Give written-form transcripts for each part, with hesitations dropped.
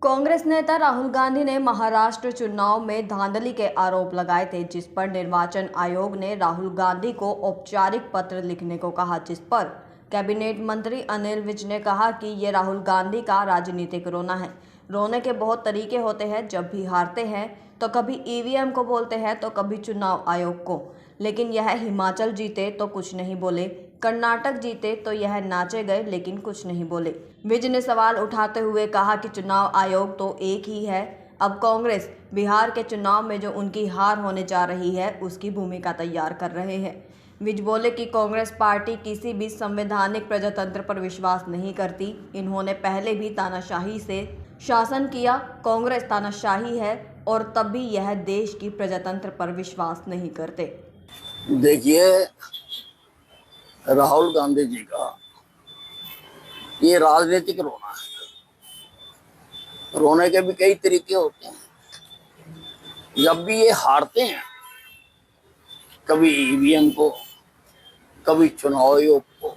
कांग्रेस नेता राहुल गांधी ने महाराष्ट्र चुनाव में धांधली के आरोप लगाए थे, जिस पर निर्वाचन आयोग ने राहुल गांधी को औपचारिक पत्र लिखने को कहा, जिस पर कैबिनेट मंत्री अनिल विज ने कहा कि ये राहुल गांधी का राजनीतिक रोना है। रोने के बहुत तरीके होते हैं, जब भी हारते हैं तो कभी ईवीएम को बोलते हैं तो कभी चुनाव आयोग को, लेकिन यह हिमाचल जीते तो कुछ नहीं बोले, कर्नाटक जीते तो यह नाचे गए लेकिन कुछ नहीं बोले। विज ने सवाल उठाते हुए कहा कि चुनाव आयोग तो एक ही है, अब कांग्रेस बिहार के चुनाव में जो उनकी हार होने जा रही है उसकी भूमिका तैयार कर रहे हैं। विज बोले कि कांग्रेस पार्टी किसी भी संवैधानिक प्रजातंत्र पर विश्वास नहीं करती। इन्होंने पहले भी तानाशाही से शासन किया। कांग्रेस तानाशाही है और तब भी यह देश की प्रजातंत्र पर विश्वास नहीं करते। देखिए, राहुल गांधी जी का ये राजनीतिक रोना है। रोने के भी कई तरीके होते हैं। जब भी ये हारते हैं, कभी ईवीएम को, कभी चुनाव आयोग को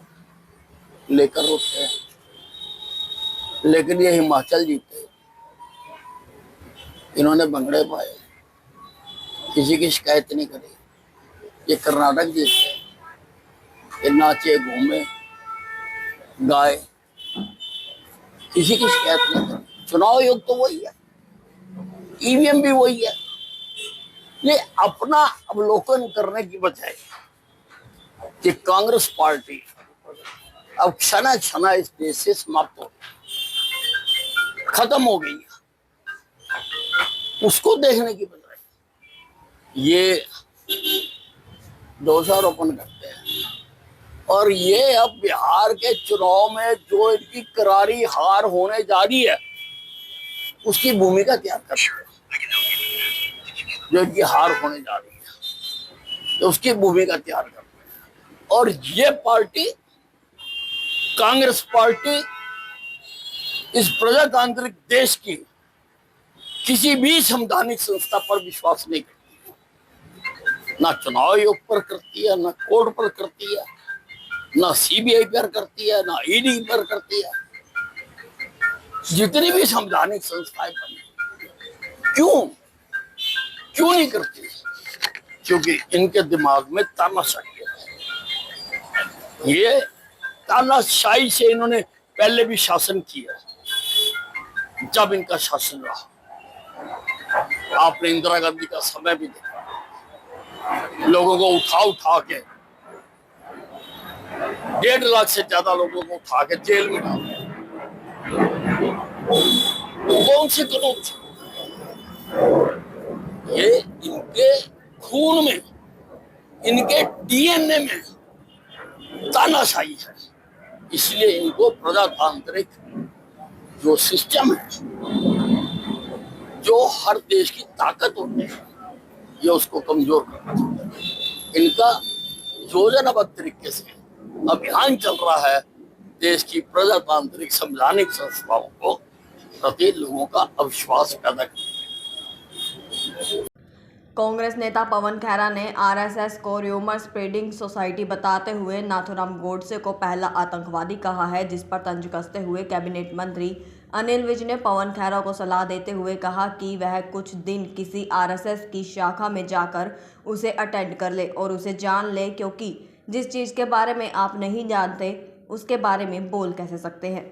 लेकर उठते हैं, लेकिन ये हिमाचल जीते, इन्होंने भंगड़े पाए, किसी की शिकायत नहीं करी। ये कर्नाटक जीते, ये नाचे घूमे गाए, किसी की शिकायत नहीं करी। चुनाव आयोग तो वही है, ईवीएम भी वही है। ये अपना अवलोकन करने की बजाय कि कांग्रेस पार्टी अब क्षण क्षण इस देश से समाप्त हो गई, खत्म हो गई है, उसको देखने की बजाय ये दोषारोपण करते हैं। और ये अब बिहार के चुनाव में जो इनकी करारी हार होने जा रही है उसकी भूमिका तैयार करते हैं। जो इनकी हार होने जा रही है तो उसकी भूमिका तैयार करते हैं। और ये पार्टी, कांग्रेस पार्टी, इस प्रजातांत्रिक देश की किसी भी संवैधानिक संस्था पर विश्वास नहीं करती, ना चुनाव आयोग पर करती है, ना कोर्ट पर करती है, ना सीबीआई पर करती है, ना ईडी पर करती है। जितनी भी संवैधानिक संस्थाएं बनी, क्यों नहीं करती? क्योंकि इनके दिमाग में तानाशाही है। ये तानाशाही से इन्होंने पहले भी शासन किया। जब इनका शासन रहा, आपने इंदिरा गांधी का समय भी देखा, लोगों को उठा के 1.5 लाख से ज्यादा लोगों को उठा के जेल में डाल दिया। कौन से कानून थे? ये इनके खून में, इनके डीएनए में तानाशाही है। इसलिए इनको प्रजातांत्रिक जो सिस्टम है, जो हर देश की ताकत होती है, ये उसको कमजोर करना चाहते हैं। इनका योजनाबद्ध तरीके से अभियान चल रहा है देश की प्रजातांत्रिक संवैधानिक संस्थाओं को प्रति लोगों का अविश्वास पैदा करने। कांग्रेस नेता पवन खेरा ने आरएसएस को र्यूमर स्प्रेडिंग सोसाइटी बताते हुए नाथूराम गोडसे को पहला आतंकवादी कहा है, जिस पर तंज कसते हुए कैबिनेट मंत्री अनिल विज ने पवन खेरा को सलाह देते हुए कहा कि वह कुछ दिन किसी आरएसएस की शाखा में जाकर उसे अटेंड कर ले और उसे जान ले, क्योंकि जिस चीज़ के बारे में आप नहीं जानते उसके बारे में बोल कैसे सकते हैं।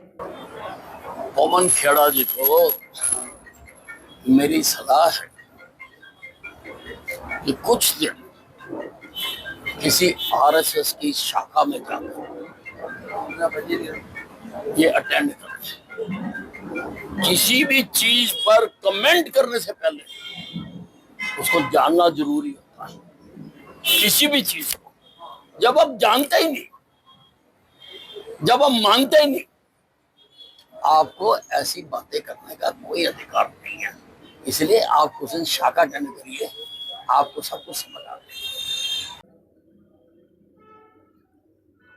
पवन खेड़ा जी को मेरी सलाह है कि कुछ दिन किसी आरएसएस की शाखा में जाकर ये अटेंड करें। किसी भी चीज पर कमेंट करने से पहले उसको जानना जरूरी होता है। किसी भी चीज को जब आप जानते ही नहीं, जब आप मानते ही नहीं, आपको ऐसी बातें करने का कोई अधिकार नहीं है। इसलिए आप उस दिन शाखा अटेंड करिए, आपको सब कुछ समझ आ जाएगा।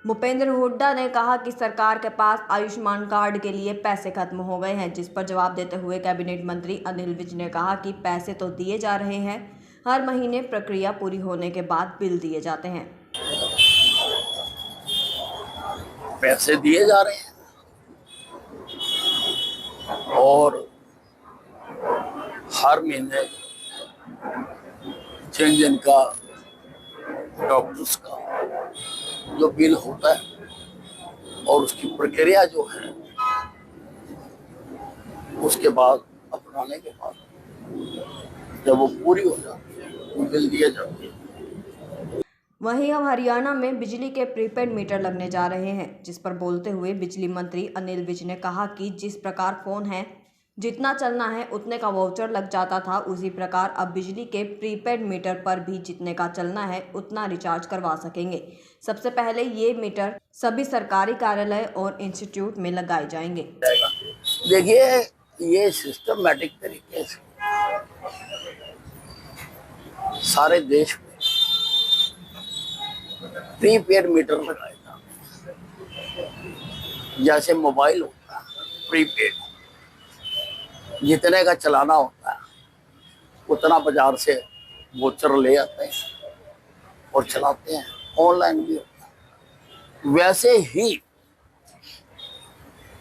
भूपेंद्र हुड्डा ने कहा कि सरकार के पास आयुष्मान कार्ड के लिए पैसे खत्म हो गए हैं, जिस पर जवाब देते हुए कैबिनेट मंत्री अनिल विज ने कहा कि पैसे तो दिए जा रहे हैं, हर महीने प्रक्रिया पूरी होने के बाद बिल दिए जाते हैं। पैसे दिए जा रहे हैं और हर महीने जिनका डॉक्टर्स का जो बिल होता है और उसकी प्रक्रिया जो है उसके बाद अपनाने के बाद जब वो पूरी हो जाती है वो बिल दिए जाते हैं। वहीं अब हरियाणा में बिजली के प्रीपेड मीटर लगने जा रहे हैं, जिस पर बोलते हुए बिजली मंत्री अनिल विज ने कहा कि जिस प्रकार फोन है जितना चलना है उतने का वाउचर लग जाता था, उसी प्रकार अब बिजली के प्रीपेड मीटर पर भी जितने का चलना है उतना रिचार्ज करवा सकेंगे। सबसे पहले ये मीटर सभी सरकारी कार्यालय और इंस्टीट्यूट में लगाए जाएंगे। देखिए, ये सिस्टमैटिक तरीके से सारे देश में प्रीपेड मीटर लगाए जाते हैं। जैसे मोबाइल होता है प्रीपेड, जितने का चलाना होता है उतना बाजार से वोचर ले आते हैं और चलाते हैं। ऑनलाइन भी होता है। वैसे ही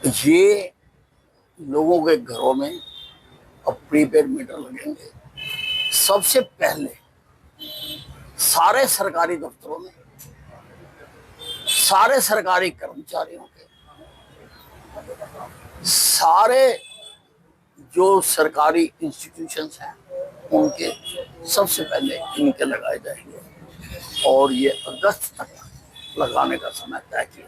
ये लोगों के घरों में अब प्रीपेड मीटर लगेंगे। सबसे पहले सारे सरकारी दफ्तरों में, सारे सरकारी कर्मचारियों के, सारे जो सरकारी इंस्टीट्यूशंस हैं उनके सबसे पहले इनके लगाए जाएंगे और ये अगस्त तक लगाने का समय तय किया।